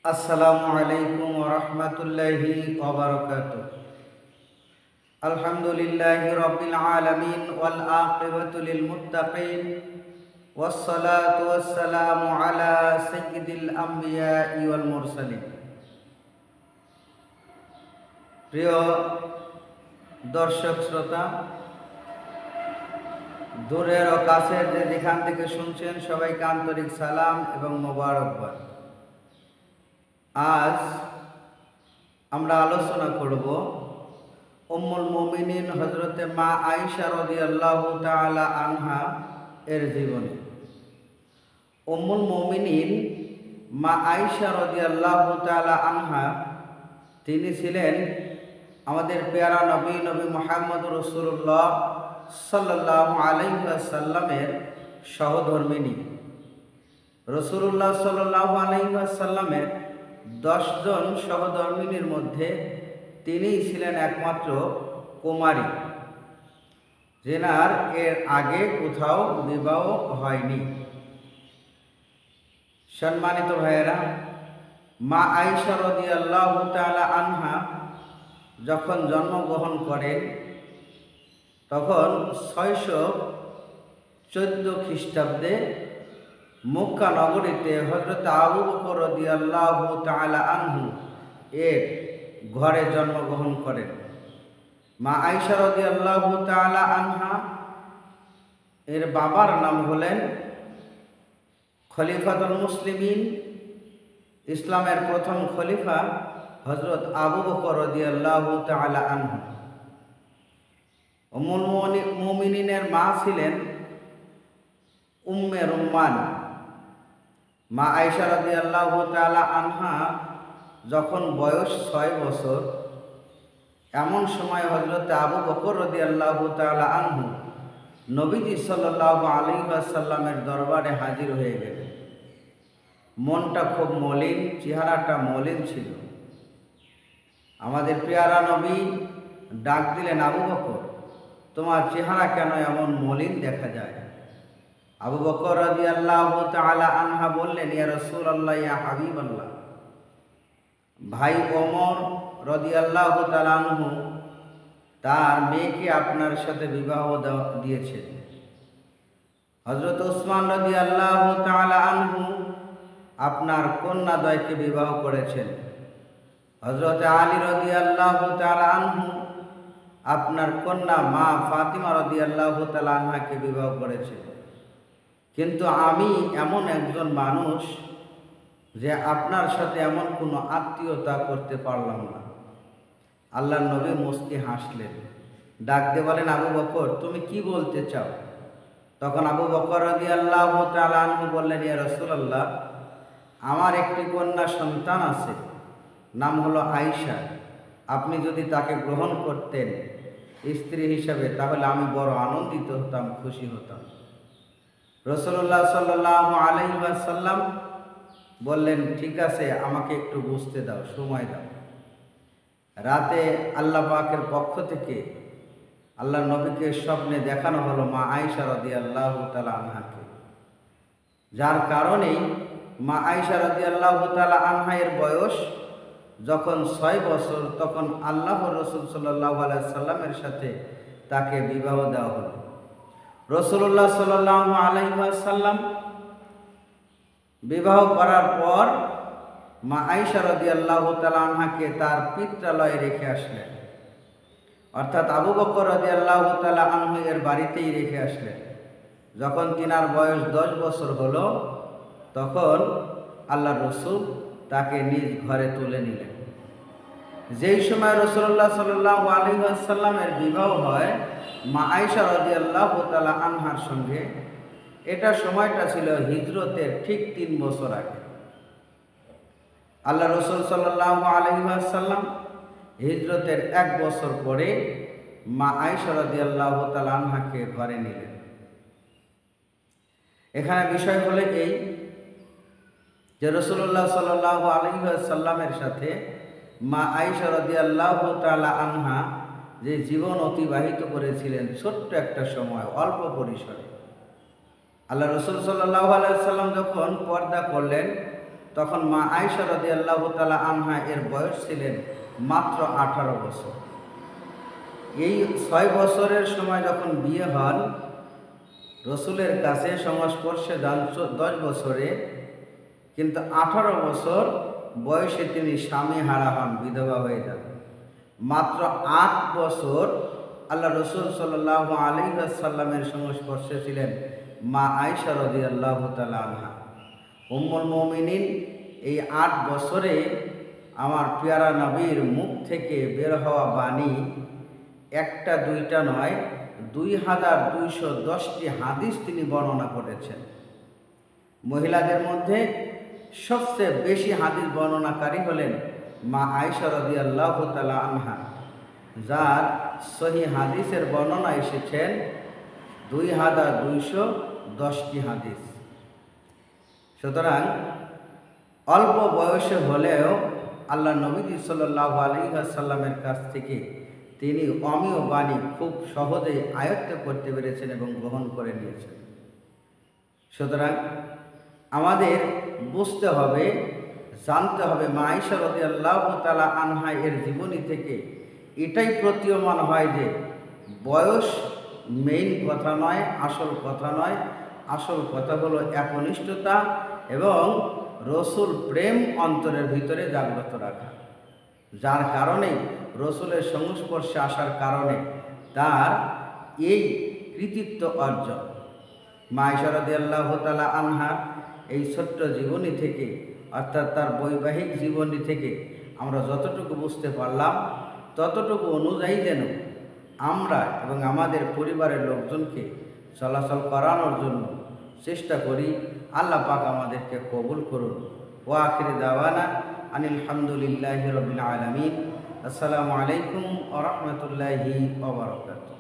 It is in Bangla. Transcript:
আসসালামু আলাইকুম ওয়া রাহমাতুল্লাহি ওয়া বারাকাতুহু। আলহামদুলিল্লাহি রাব্বিল আলামিন ওয়াল আকিবাতু লিল মুত্তাকিন ওয়াস সালাতু ওয়াস সালামু আলা সাইয়্যিদিল আমবিয়াই ওয়াল মুরসালিন। প্রিয় দর্শক শ্রোতা, দূরের ও কাছের যেখান থেকে শুনছেন সবাইকে আন্তরিক সালাম এবং মোবারকবাদ। আজ আমরা আলোচনা করব উম্মুল মুমিনিন হযরতে মা আয়েশা রাদিয়াল্লাহু তাআলা আনহা এর জীবনী। উম্মুল মুমিনিন মা আয়েশা রাদিয়াল্লাহু তাআলা আনহা তিনি ছিলেন আমাদের পেয়ারা নবী মুহাম্মদ রাসূলুল্লাহ সাল্লাল্লাহু আলাইহি ওয়াসাল্লামের সহধর্মিণী। রাসূলুল্লাহ সাল্লাল্লাহু আলাইহি ওয়াসাল্লামের 10 জন সহধর্মিণীর মধ্যে তিনিই ছিলেন একমাত্র কুমারী, যেনার এর আগে কোথাও বিবাহ হয়নি। সম্মানিত ভাইয়েরা, মা আয়েশা রাদিয়াল্লাহু তাআলা আনহা যখন জন্মগ্রহণ করেন তখন 614 খ্রিস্টাব্দে মক্কা নগরীতে হযরত আবু বকর রাদিয়াল্লাহু তাআলা আনহু এর ঘরে জন্মগ্রহণ করেন। মা আয়েশা রাদিয়াল্লাহু তাআলা আনহা এর বাবার নাম হলেন খলিফাতুল মুসলিমিন, ইসলামের প্রথম খলিফা হযরত আবু বকর রাদিয়াল্লাহু তাআলা আনহু। উম্মুল মুমিনিনের মা ছিলেন উম্মে রুম্মান। মা আয়েশা রাদিয়াল্লাহু তাআলা আনহা যখন বয়স 6 বছর, এমন সময় হযরত আবু বকর রাদিয়াল্লাহু তাআলা আনহু নবীজি সাল্লাল্লাহু আলাইহি ওয়াসাল্লামের দরবারে হাজির হয়ে গেলেন। মনটা খুব মলিন, চেহারাটা মলিন ছিল। আমাদের পেয়ারা নবী ডাক দিলেন, আবু বকর, তোমার চেহারা কেন এমন মলিন দেখা যায়? আবু বকর রাদিয়াল্লাহু তাআলা আনহা বললেন, ইয়া রাসূলুল্লাহ, ইয়া হাবিবাল্লাহ, ভাই ওমর রাদিয়াল্লাহু তাআলা আনহু তার মেয়েকে আপনার সাথে বিবাহ দিয়েছেন। হযরত ওসমান রাদিয়াল্লাহু তাআলা আনহু আপনার কন্যাদ্বয়কে বিবাহ করেছেন। হযরত আলী রাদিয়াল্লাহু তাআলা আনহু আপনার কন্যা মা ফাতিমা রাদিয়াল্লাহু তাআলা আনহাকে বিবাহ করেছেন। কিন্তু আমি এমন একজন মানুষ যে আপনার সাথে এমন কোনো আত্মীয়তা করতে পারলাম না। আল্লাহর নবী মুস্কি হাসলেন, ডাক দিয়ে বলেন, আবু বকর, তুমি কি বলতে চাও? তখন আবু বকর রাদিয়াল্লাহু তাআলা আনহু বললেন, ইয়া রাসূলুল্লাহ, আমার একটি কন্যা সন্তান আছে, নাম হলো আয়েশা। আপনি যদি তাকে গ্রহণ করতেন স্ত্রী হিসাবে তাহলে আমি বড় আনন্দিত হতাম, খুশি হতাম। রাসূলুল্লাহ সাল্লাল্লাহু আলাইহি ওয়াসাল্লাম বললেন, ঠিক আছে, আমাকে একটু বুঝতে দাও, সময় দাও। রাতে আল্লাহ পাকের পক্ষ থেকে আল্লাহ নবীকে স্বপ্নে দেখানো হলো মা আয়েশা রাদিয়াল্লাহু তাআলা আনহাকে, যার কারণেই মা আয়েশা রাদিয়াল্লাহু তাআলা আনহা এর বয়স যখন 6 বছর, তখন আল্লাহর রাসূল সাল্লাল্লাহু আলাইহি সাল্লামের সাথে তাকে বিবাহ দেওয়া হলো। রাসূলুল্লাহ সাল্লাল্লাহু আলাইহি ওয়াসাল্লাম বিবাহ করার পর মা আয়েশা রাদিয়াল্লাহু তাআলা আনহাকে তার পিত্রালয়ে রেখে আসলেন, অর্থাৎ আবু বকর রাদিয়াল্লাহু তাআলা আনহু এর বাড়িতেই রেখে আসলেন। যখন তিনার বয়স 10 বছর হলো, তখন আল্লাহর রাসূল তাকে নিজ ঘরে তুলে নিলেন। যেই সময় রাসূলুল্লাহ সাল্লাল্লাহু আলাইহি ওয়াসাল্লামের বিবাহ হয় মা আয়েশা রাদিয়াল্লাহু তাআলা আনহার সঙ্গে, এটা সময়টা ছিল হিজরতের ঠিক 3 বছর আগে। আল্লাহ রাসূল সাল্লাল্লাহু আলাইহি ওয়াসাল্লাম হিজরতের 1 বছর পরে মা আয়েশা রাদিয়াল্লাহু তাআলা আনহাকে ঘরে নিলেন। এখানে বিষয় হলো এই যে রাসূলুল্লাহ সাল্লাল্লাহু আলাইহি ওয়াসাল্লামের সাথে মা আয়েশা রাদিয়াল্লাহু তাআলা আনহা যে জীবন অতিবাহিত করেছিলেন ছোট্ট একটা সময়, অল্প পরিসরে। আল্লাহ রাসূল সাল্লাল্লাহু আলাইহি ওয়াসাল্লাম যখন পর্দা করলেন, তখন মা আয়েশা রাদিয়াল্লাহু তাআলা আনহা এর বয়স ছিলেন মাত্র 18 বছর। এই 6 বছরের সময় যখন বিয়ে হন, রসুলের কাছে সংস্পর্শে যান 10 বছরে, কিন্তু 18 বছর বয়সে তিনি স্বামী হারা হন, বিধবা হয়ে যান। মাত্র 8 বছর আল্লাহ রসুল সাল্লাল্লাহু আলাইহি ওয়াসাল্লামের সংস্পর্শে ছিলেন মা আয়েশা রাদিয়াল্লাহু তাআলা আনহা। উম্মুল মুমিনিন, এই 8 বছরে আমার পেয়ারা নবীর মুখ থেকে বের হওয়া বাণী একটা দুইটা নয়, 2210টি হাদিস তিনি বর্ণনা করেছেন। মহিলাদের মধ্যে সবচেয়ে বেশি হাদিস বর্ণনাকারী হলেন মা আয়েশা রাদিয়াল্লাহু তাআলা আনহা, যার সহিহ হাদিসের বর্ণনা এসেছেন 2210টি হাদিস। সুতরাং অল্প বয়সে হলেও আল্লাহ নবী সাল্লাল্লাহু আলাইহি ওয়াসাল্লামের কাছ থেকে তিনি অমীয় বাণী খুব সহজেই আয়ত্ত করতে পেরেছেন এবং গ্রহণ করে নিয়েছেন। সুতরাং আমাদের বুঝতে হবে, জানতে হবে, মা আয়েশা রাদিয়াল্লাহু তাআলা আনহা এর জীবনী থেকে এটাই প্রতীয়মান হয় যে বয়স মেইন কথা নয়, আসল কথা নয়। আসল কথা হলো একনিষ্ঠতা এবং রসুল প্রেম অন্তরের ভিতরে জাগ্রত রাখা, যার কারণে রসুলের সংস্পর্শে আসার কারণে তার এই কৃতিত্ব অর্জন। মা আয়েশা রাদিয়াল্লাহু তাআলা আনহার এই ছোট্ট জীবনী থেকে, অর্থাৎ তার বৈবাহিক জীবনী থেকে আমরা যতটুকু বুঝতে পারলাম, ততটুকু অনুযায়ী যেন আমরা এবং আমাদের পরিবারের লোকজনকে চলাচল করানোর জন্য চেষ্টা করি। আল্লাহ পাক আমাদেরকে কবুল করুন। ওয়া আখিরি দাওয়ানা আনিল হামদুলিল্লাহি রাব্বিল আলামিন। আসসালামু আলাইকুম ওয়া রাহমাতুল্লাহি ওয়া বারাকাতুহু।